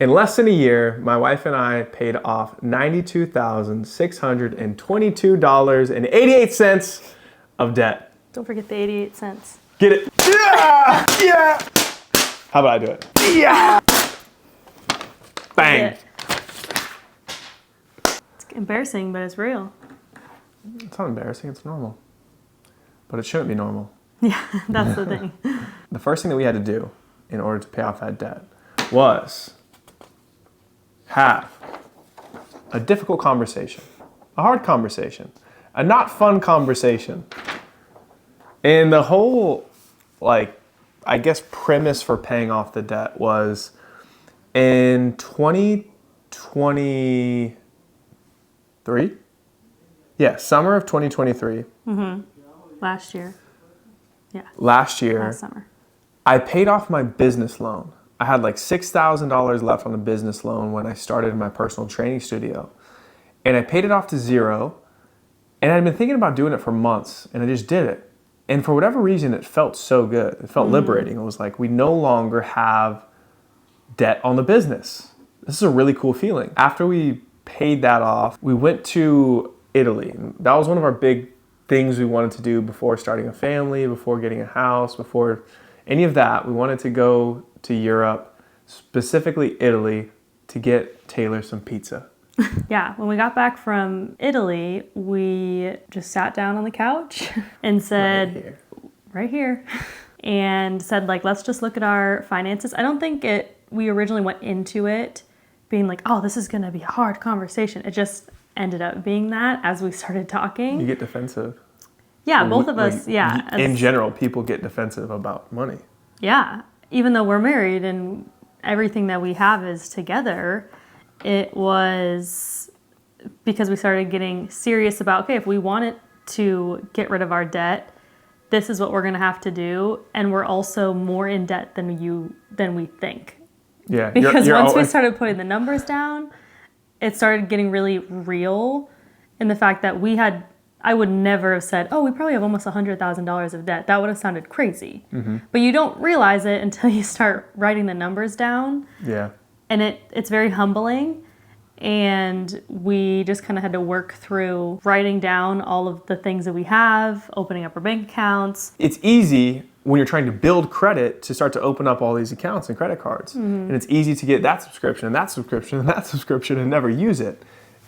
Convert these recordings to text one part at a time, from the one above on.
In less than a year, my wife and I paid off $92,622.88 of debt. Don't forget the 88 cents. Get it? Yeah! Yeah! How about I do it? Yeah! Bang! It's embarrassing, but it's real. It's not embarrassing, it's normal. But it shouldn't be normal. Yeah, that's the thing. The first thing that we had to do in order to pay off that debt was have a difficult conversation, a hard conversation, a not fun conversation. And the whole, I guess, premise for paying off the debt was in 2023? Yeah, summer of 2023. Mm-hmm. Last year. Yeah. Last summer. I paid off my business loan. I had like $6,000 left on the business loan when I started my personal training studio. And I paid it off to zero. And I'd been thinking about doing it for months, and I just did it. And for whatever reason, it felt so good. It felt liberating. It was like, we no longer have debt on the business. This is a really cool feeling. After we paid that off, we went to Italy. That was one of our big things we wanted to do before starting a family, before getting a house, before any of that. We wanted to go to Europe, specifically Italy, to get Taylor some pizza. Yeah, when we got back from Italy, we just sat down on the couch and said, right here, and said, let's just look at our finances. I don't think we originally went into it being like, oh, this is going to be a hard conversation. It just ended up being that as we started talking. You get defensive. Yeah, both of us, yeah. In general, people get defensive about money. Yeah, even though we're married and everything that we have is together, it was because we started getting serious about, okay, if we wanted to get rid of our debt, this is what we're going to have to do. And we're also more in debt than we think. Yeah. Because once we started putting the numbers down, it started getting really real in the fact that I would never have said, oh, we probably have almost $100,000 of debt. That would have sounded crazy. Mm-hmm. But you don't realize it until you start writing the numbers down. Yeah. And it's very humbling. And we just kind of had to work through writing down all of the things that we have, opening up our bank accounts. It's easy when you're trying to build credit to start to open up all these accounts and credit cards. Mm-hmm. And it's easy to get that subscription and that subscription and that subscription and never use it.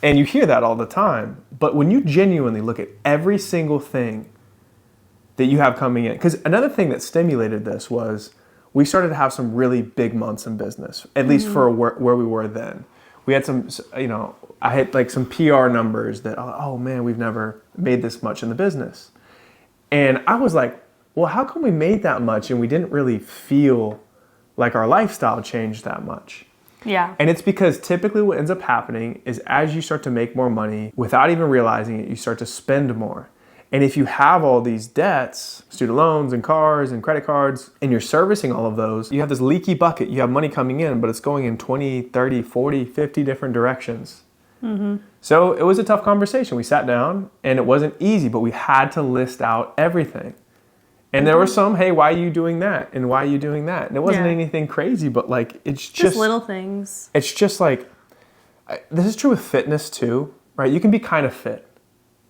And you hear that all the time. But when you genuinely look at every single thing that you have coming in, because another thing that stimulated this was we started to have some really big months in business, at least for where we were then. We had some, I had some PR numbers that, oh man, we've never made this much in the business. And I was like, well, how come we made that much and we didn't really feel like our lifestyle changed that much? Yeah. And it's because typically what ends up happening is as you start to make more money, without even realizing it, you start to spend more. And if you have all these debts, student loans and cars and credit cards, and you're servicing all of those, you have this leaky bucket. You have money coming in, but it's going in 20, 30, 40, 50 different directions. Mm-hmm. So it was a tough conversation. We sat down and it wasn't easy, but we had to list out everything. And there were some, hey, why are you doing that? And why are you doing that? And it wasn't anything crazy, but it's just little things. It's just this is true with fitness too, right? You can be kind of fit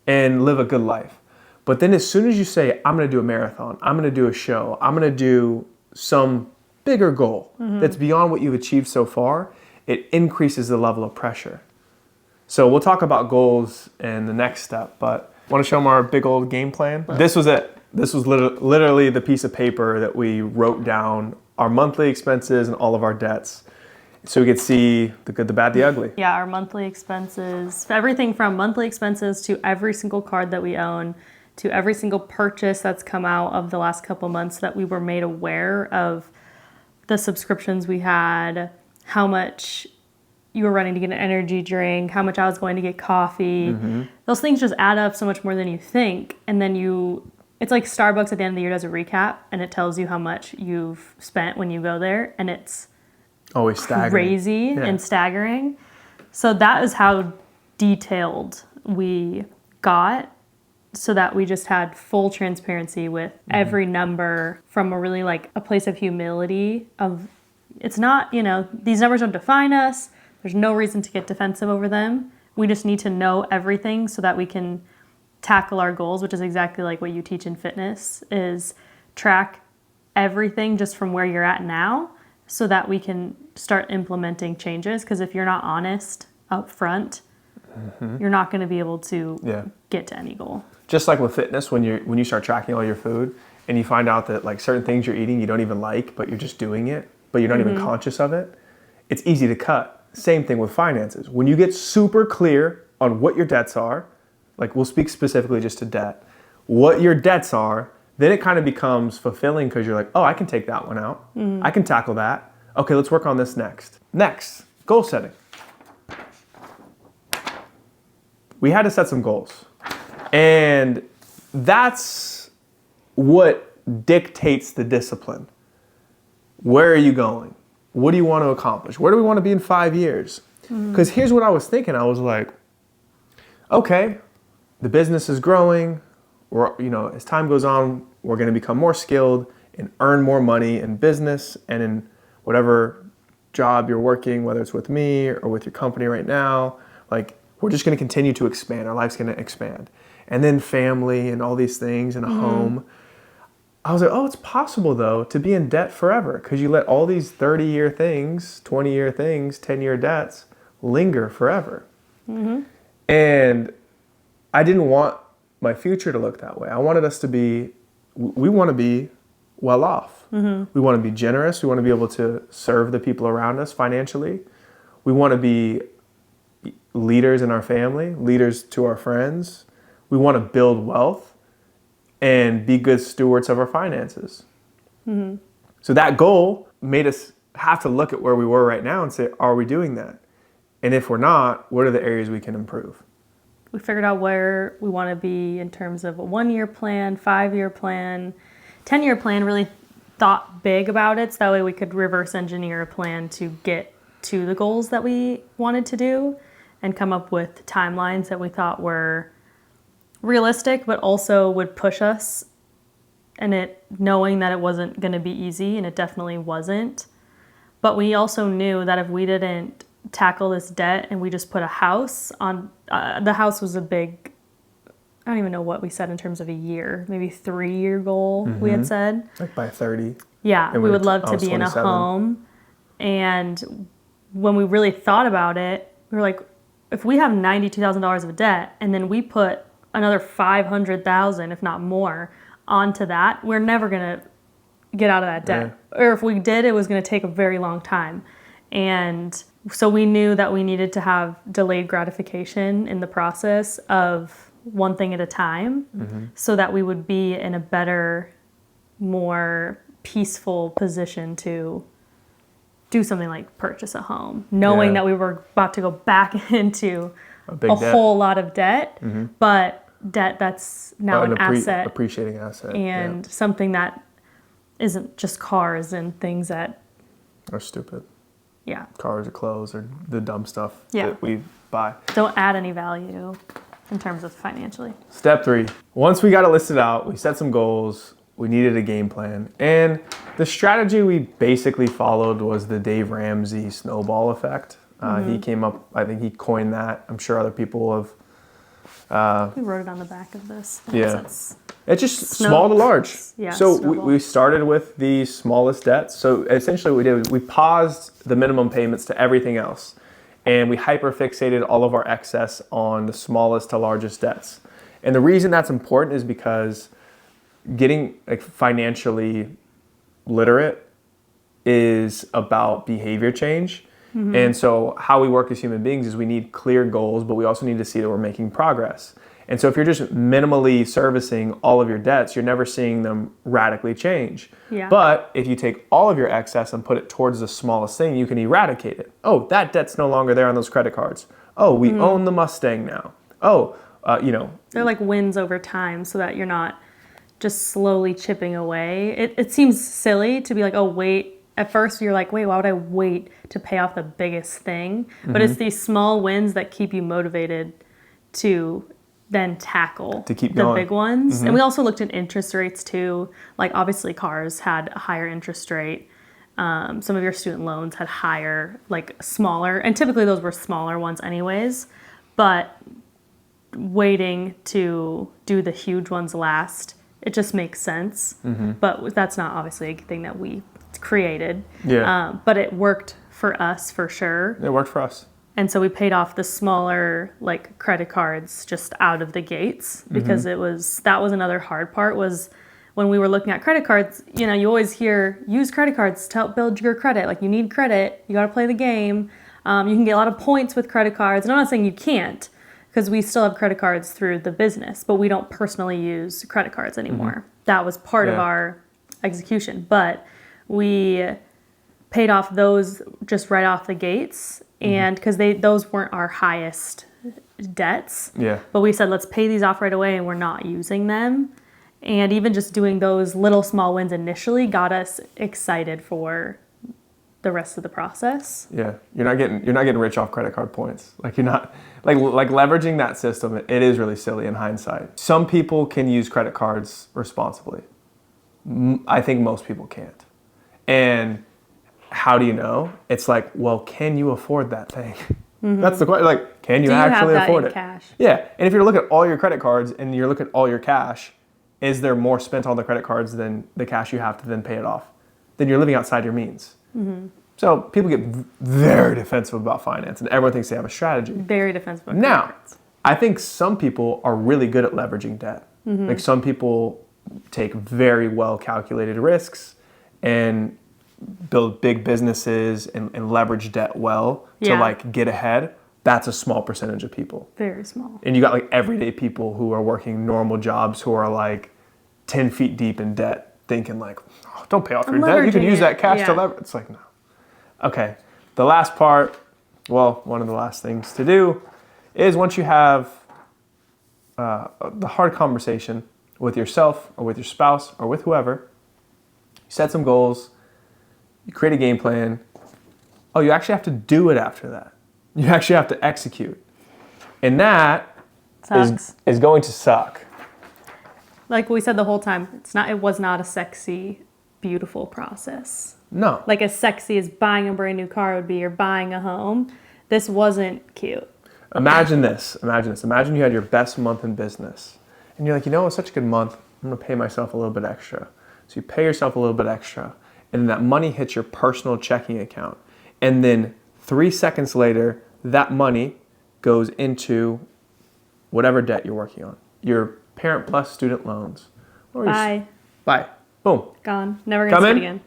and live a good life. But then as soon as you say, I'm going to do a marathon, I'm going to do a show, I'm going to do some bigger goal that's beyond what you've achieved so far, it increases the level of pressure. So we'll talk about goals in the next step, but I want to show them our big old game plan. This was it. This was literally the piece of paper that we wrote down our monthly expenses and all of our debts. So we could see the good, the bad, the ugly. Yeah, our monthly expenses, everything from monthly expenses to every single card that we own, to every single purchase that's come out of the last couple months that we were made aware of the subscriptions we had, how much you were running to get an energy drink, how much I was going to get coffee. Mm-hmm. Those things just add up so much more than you think. And then it's like Starbucks at the end of the year does a recap and it tells you how much you've spent when you go there. And it's always staggering. Crazy and staggering. So that is how detailed we got, so that we just had full transparency with every number from a really a place of humility of it's not, these numbers don't define us. There's no reason to get defensive over them. We just need to know everything so that we can tackle our goals, which is exactly like what you teach in fitness, is track everything just from where you're at now so that we can start implementing changes. Because if you're not honest up front, you're not going to be able to get to any goal. Just like with fitness, when you start tracking all your food and you find out that like certain things you're eating you don't even like, but you're just doing it, but you're not even conscious of it, it's easy to cut. Same thing with finances. When you get super clear on what your debts are, like we'll speak specifically just to debt, what your debts are, then it kind of becomes fulfilling because you're like, oh, I can take that one out. I can tackle that. Okay, let's work on this next. Next, goal setting. We had to set some goals. And that's what dictates the discipline. Where are you going? What do you want to accomplish? Where do we want to be in 5 years? Because here's what I was thinking. I was like, okay, the business is growing. As time goes on, we're going to become more skilled and earn more money in business and in whatever job you're working, whether it's with me or with your company right now. Like, we're just going to continue to expand. Our life's going to expand. And then family and all these things and a home. I was like, oh, it's possible, though, to be in debt forever because you let all these 30-year things, 20-year things, 10-year debts linger forever. And I didn't want my future to look that way. I wanted us to we want to be well off. We want to be generous. We want to be able to serve the people around us financially. We want to be leaders in our family, leaders to our friends. We want to build wealth and be good stewards of our finances. So that goal made us have to look at where we were right now and say, are we doing that? And if we're not, what are the areas we can improve? We figured out where we want to be in terms of a 1-year plan, 5-year plan, 10-year plan, really thought big about it. So that way we could reverse engineer a plan to get to the goals that we wanted to do and come up with timelines that we thought were realistic, but also would push us. And knowing that it wasn't going to be easy, and it definitely wasn't. But we also knew that if we didn't tackle this debt and we just put a house on, the house was a big, I don't even know what we said in terms of a year, maybe 3-year goal we had said. Like by 30. Yeah, we would love to be in a home. And when we really thought about it, we were like, if we have $92,000 of debt and then we put another $500,000, if not more, onto that, we're never going to get out of that debt. Or if we did, it was going to take a very long time. And so we knew that we needed to have delayed gratification in the process of one thing at a time so that we would be in a better, more peaceful position to do something like purchase a home, knowing that we were about to go back into a whole lot of debt, but debt that's now an asset. Appreciating asset. And something that isn't just cars and things that are stupid. Yeah. Cars or clothes or the dumb stuff that we buy. Don't add any value in terms of financially. Step 3. Once we got it listed out, we set some goals, we needed a game plan. And the strategy we basically followed was the Dave Ramsey snowball effect. He came up, I think he coined that. I'm sure other people have. We wrote it on the back of this. It's just small to large. Yeah, so we started with the smallest debts. So essentially what we did was we paused the minimum payments to everything else. And we hyperfixated all of our excess on the smallest to largest debts. And the reason that's important is because getting financially literate is about behavior change. And so how we work as human beings is we need clear goals, but we also need to see that we're making progress. And so if you're just minimally servicing all of your debts, you're never seeing them radically change. Yeah. But if you take all of your excess and put it towards the smallest thing, you can eradicate it. Oh, that debt's no longer there on those credit cards. Oh, we own the Mustang now. Oh, They're like wins over time so that you're not just slowly chipping away. It seems silly to be like, oh, wait. At first you're like, wait, why would I wait to pay off the biggest thing? But it's these small wins that keep you motivated to then tackle to keep the going. big ones. And we also looked at interest rates too. Like obviously cars had a higher interest rate Some of your student loans had higher, like smaller, and typically those were smaller ones anyways, but waiting to do the huge ones last, it just makes sense. But that's not obviously a thing that we created. Yeah. But it worked for us for sure. It worked for us. And so we paid off the smaller like credit cards just out of the gates because that was another hard part was when we were looking at credit cards, you know, you always hear use credit cards to help build your credit. Like you need credit, you got to play the game. You can get a lot of points with credit cards. And I'm not saying you can't because we still have credit cards through the business, but we don't personally use credit cards anymore. That was part of our execution, but we paid off those just right off the gates. And because those weren't our highest debts. Yeah. But we said, let's pay these off right away and we're not using them. And even just doing those little small wins initially got us excited for the rest of the process. Yeah. You're not getting rich off credit card points. Like you're not like leveraging that system, it is really silly in hindsight. Some people can use credit cards responsibly. I think most people can't. And how do you know? It's like, well, can you afford that thing? That's the question. Like, can you actually afford it? Cash? Yeah. And if you look at all your credit cards and you look at all your cash, is there more spent on the credit cards than the cash you have to then pay it off? Then you're living outside your means. So people get very defensive about finance and everyone thinks they have a strategy. Very defensive about Now, credit cards. I think some people are really good at leveraging debt. Like some people take very well calculated risks and build big businesses and leverage debt well to like get ahead. That's a small percentage of people. Very small. And you got like everyday people who are working normal jobs who are like 10 feet deep in debt thinking like, oh, don't pay off your debt. You can use that cash to leverage. It's like, no. Okay. The last part, well, one of the last things to do is once you have the hard conversation with yourself or with your spouse or with whoever, you set some goals, you create a game plan. Oh, you actually have to do it after that. You actually have to execute. And that is going to suck. Like we said the whole time, it was not a sexy, beautiful process. No. Like as sexy as buying a brand new car would be or buying a home. This wasn't cute. Imagine this. Imagine you had your best month in business. And you're like, you know, it's such a good month. I'm going to pay myself a little bit extra. So you pay yourself a little bit extra. And then that money hits your personal checking account. And then 3 seconds later, that money goes into whatever debt you're working on. Your Parent Plus student loans. Bye. Boom. Gone. Never going to see it again.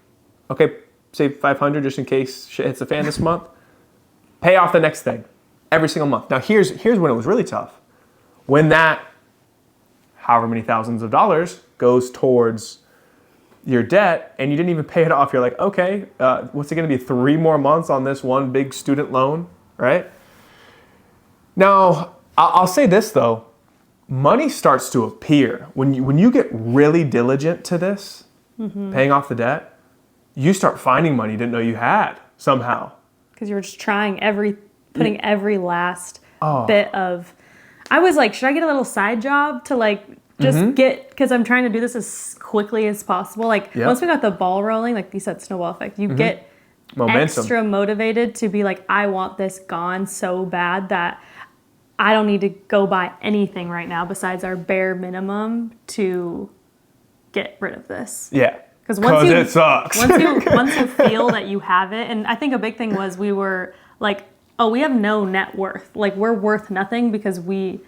Okay, save $500 just in case shit hits the fan this month. Pay off the next thing every single month. Now here's when it was really tough. When that, however many thousands of dollars, goes towards your debt and you didn't even pay it off, you're like, okay, what's it going to be? 3 more months on this one big student loan, right? Now, I'll say this though, money starts to appear when you get really diligent to this, paying off the debt. You start finding money you didn't know you had somehow. Because you were just putting every last bit of. I was like, should I get a little side job to like just because I'm trying to do this as quickly as possible. Like once we got the ball rolling, like you said, snowball effect, you get momentum. Extra motivated to be like, I want this gone so bad that I don't need to go buy anything right now besides our bare minimum to get rid of this. Yeah. Because it sucks. once you feel that you have it, and I think a big thing was we were like, oh, we have no net worth. Like we're worth nothing because we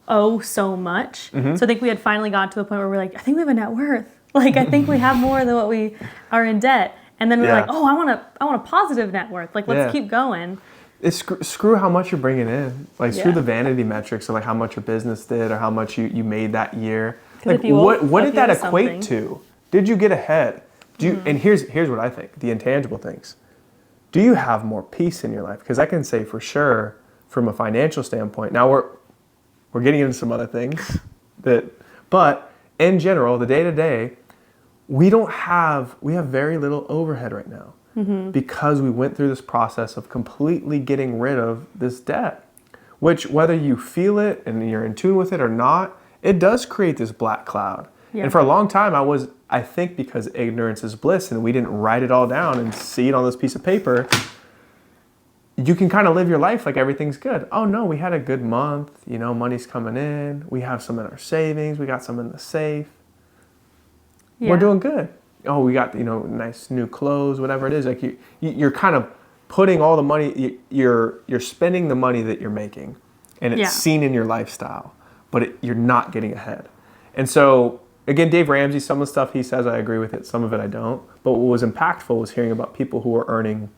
owe so much. So I think we had finally gotten to the point where we're like, I think we have a net worth. Like I think we have more than what we are in debt. And then we're like, oh, I want a positive net worth. Like let's keep going. It's screw how much you're bringing in. Like screw the vanity metrics of like how much your business did or how much you made that year. Like what did that equate to? Did you get ahead? And here's what I think, the intangible things. Do you have more peace in your life? Because I can say for sure, from a financial standpoint, now we're getting into some other things, but in general, the day-to-day, we have very little overhead right now because we went through this process of completely getting rid of this debt, which whether you feel it and you're in tune with it or not, it does create this black cloud. Yeah. And for a long time, I think because ignorance is bliss and we didn't write it all down and see it on this piece of paper, you can kind of live your life like everything's good. Oh no, we had a good month, money's coming in, we have some in our savings, we got some in the safe. Yeah. We're doing good. Oh, we got, nice new clothes, whatever it is. Like you're kind of putting all the money, you're spending the money that you're making, and it's seen in your lifestyle, but you're not getting ahead. And so, again, Dave Ramsey, some of the stuff he says, I agree with it. Some of it I don't. But what was impactful was hearing about people who are earning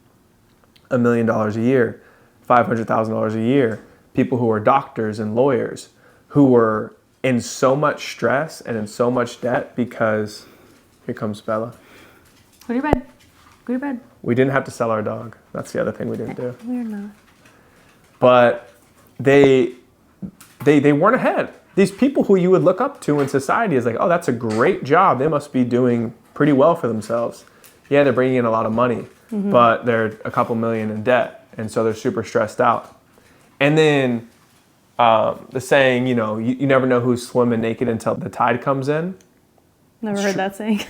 $1 million a year, $500,000 a year, people who are doctors and lawyers who were in so much stress and in so much debt because, here comes Bella. Go to bed. Go to bed. We didn't have to sell our dog. That's the other thing we didn't do. We're not. But they weren't ahead. These people who you would look up to in society is like, oh, that's a great job. They must be doing pretty well for themselves. Yeah, they're bringing in a lot of money, but they're a couple million in debt. And so they're super stressed out. And then the saying, you never know who's swimming naked until the tide comes in. Never heard that saying.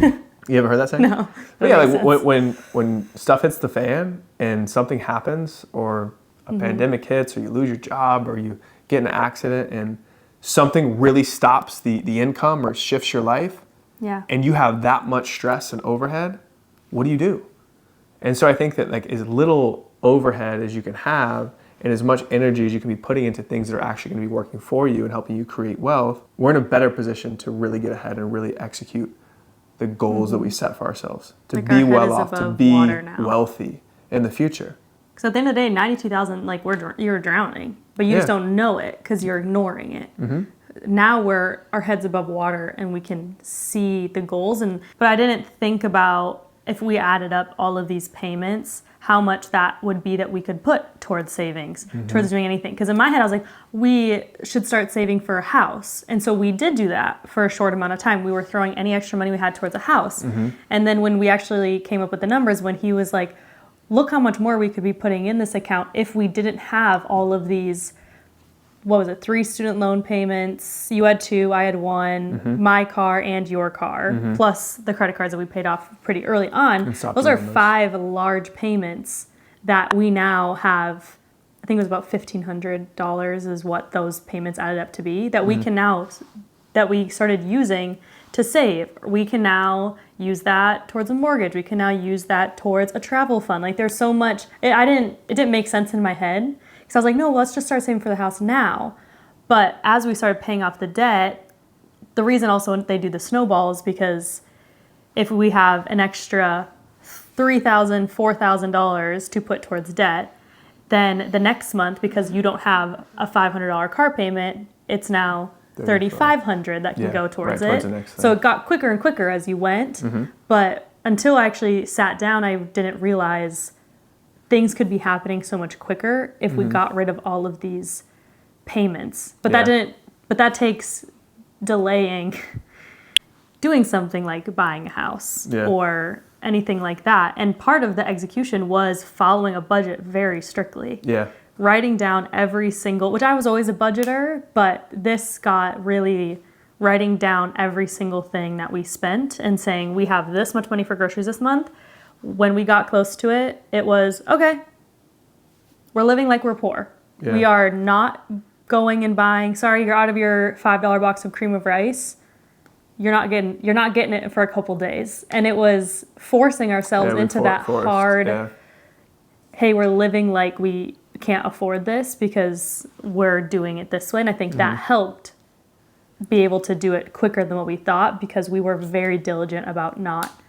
You ever heard that saying? No. But yeah, like when stuff hits the fan and something happens or a pandemic hits or you lose your job or you get in an accident and something really stops the income or shifts your life, and you have that much stress and overhead, what do you do? And so I think that like as little overhead as you can have and as much energy as you can be putting into things that are actually going to be working for you and helping you create wealth, we're in a better position to really get ahead and really execute the goals that we set for ourselves, to Like be well off, above to be water now. wealthy in the future. Because at the end of the day, 92,000, like you're drowning, but you just don't know it because you're ignoring it. Now our heads above water and we can see the goals. But I didn't think about if we added up all of these payments, how much that would be that we could put towards savings, towards doing anything. Because in my head, I was like, we should start saving for a house. And so we did do that for a short amount of time. We were throwing any extra money we had towards a house. And then when we actually came up with the numbers, when he was like, look how much more we could be putting in this account if we didn't have all of these, 3 student loan payments. You had 2, I had 1, my car and your car, plus the credit cards that we paid off pretty early on. Those are 5 large payments that we now have. I think it was about $1,500 is what those payments added up to be that we can now, that we started using to save. We can now use that towards a mortgage. We can now use that towards a travel fund. Like there's so much, it didn't make sense in my head. Because I was like, no, let's just start saving for the house now. But as we started paying off the debt, the reason also they do the snowball is because if we have an extra $3,000, $4,000 to put towards debt, then the next month, because you don't have a $500 car payment, it's now $3,500 that can go towards it. The next thing. So it got quicker and quicker as you went. But until I actually sat down, I didn't realize things could be happening so much quicker if we got rid of all of these payments. But that takes delaying doing something like buying a house or anything like that. And part of the execution was following a budget very strictly. Writing down every single, which I was always a budgeter, but this got really writing down every single thing that we spent and saying we have this much money for groceries this month. When we got close to it, it was, okay, we're living like we're poor. We are not going and buying, sorry, you're out of your $5 box of cream of rice. You're not getting it for a couple days. And it was forcing ourselves into that hard, hey, we're living like we can't afford this because we're doing it this way. And I think that helped be able to do it quicker than what we thought because we were very diligent about not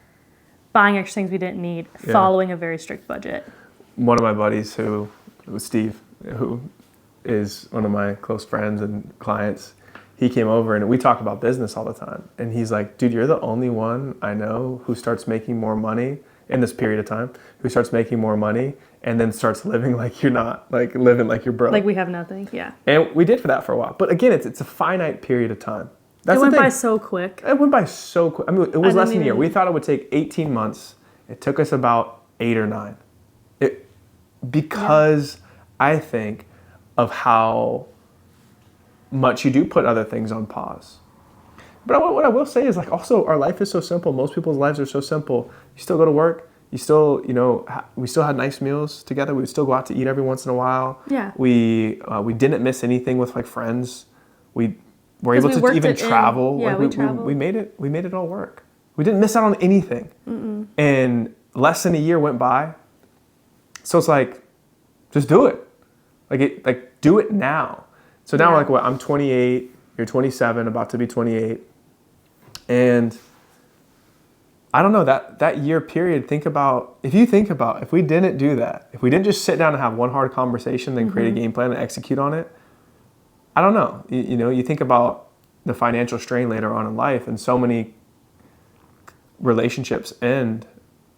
buying extra things we didn't need, following a very strict budget. One of my buddies who was Steve, who is one of my close friends and clients, he came over and we talk about business all the time. And he's like, dude, you're the only one I know who starts making more money in this period of time, who starts making more money and then starts living like you're not, like living like you're broke. Like we have nothing, And we did for that for a while. But again, it's a finite period of time. It went by so quick. It went by so quick. I mean, it was less than a year. We thought it would take 18 months. It took us about 8 or 9. Because I think of how much you do put other things on pause. But what I will say is like also our life is so simple. Most people's lives are so simple. You still go to work. You still, we still had nice meals together. We would still go out to eat every once in a while. Yeah. We didn't miss anything with like friends. We were able to even travel. Yeah, like, we traveled. We made it all work. We didn't miss out on anything. Mm-mm. And less than a year went by. So it's like, just do it. Like do it now. So now we're like, what? I'm 28. You're 27, about to be 28. And I don't know, that year period, if we didn't do that, if we didn't just sit down and have one hard conversation, then create a game plan and execute on it, I don't know. You think about the financial strain later on in life, and so many relationships end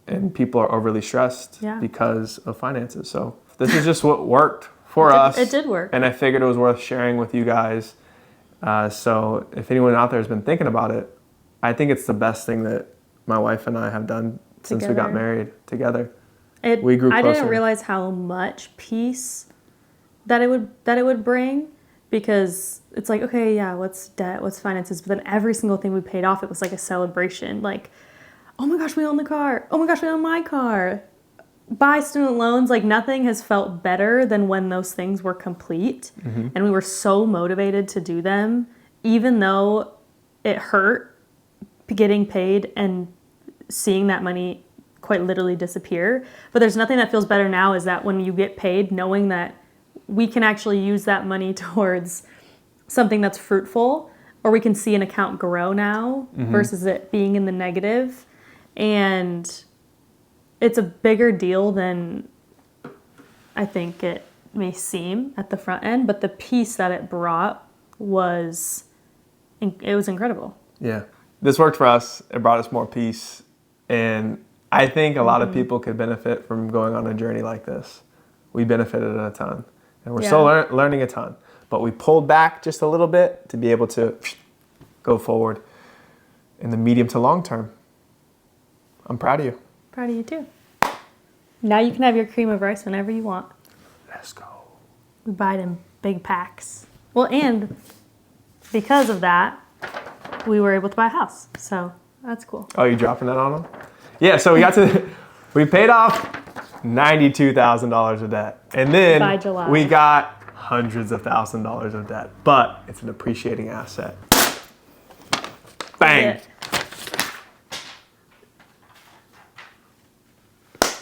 and people are overly stressed because of finances. So this is just what worked for us. It did work. And I figured it was worth sharing with you guys. So if anyone out there has been thinking about it, I think it's the best thing that my wife and I have done since we got married together. We grew closer. I didn't realize how much peace that it would bring, because it's like, okay, yeah, what's debt, what's finances, but then every single thing we paid off, it was like a celebration. Like, oh my gosh, we own the car. Oh my gosh, we own my car. Buy student loans. Like, nothing has felt better than when those things were complete. Mm-hmm. And we were so motivated to do them, even though it hurt getting paid and seeing that money quite literally disappear. But there's nothing that feels better now is that when you get paid, knowing that we can actually use that money towards something that's fruitful, or we can see an account grow now versus it being in the negative. And it's a bigger deal than I think it may seem at the front end, but the peace that it brought was incredible. Yeah. This worked for us. It brought us more peace. And I think a lot of people could benefit from going on a journey like this. We benefited a ton. And we're still learning a ton. But we pulled back just a little bit to be able to go forward in the medium to long term. I'm proud of you. Proud of you too. Now you can have your cream of rice whenever you want. Let's go. We buy it in big packs. Well, and because of that, we were able to buy a house. So that's cool. Oh, you dropping that on them? Yeah, so we paid off $92,000 of debt. And then by July, we got hundreds of thousands of dollars of debt. But it's an appreciating asset. Bang.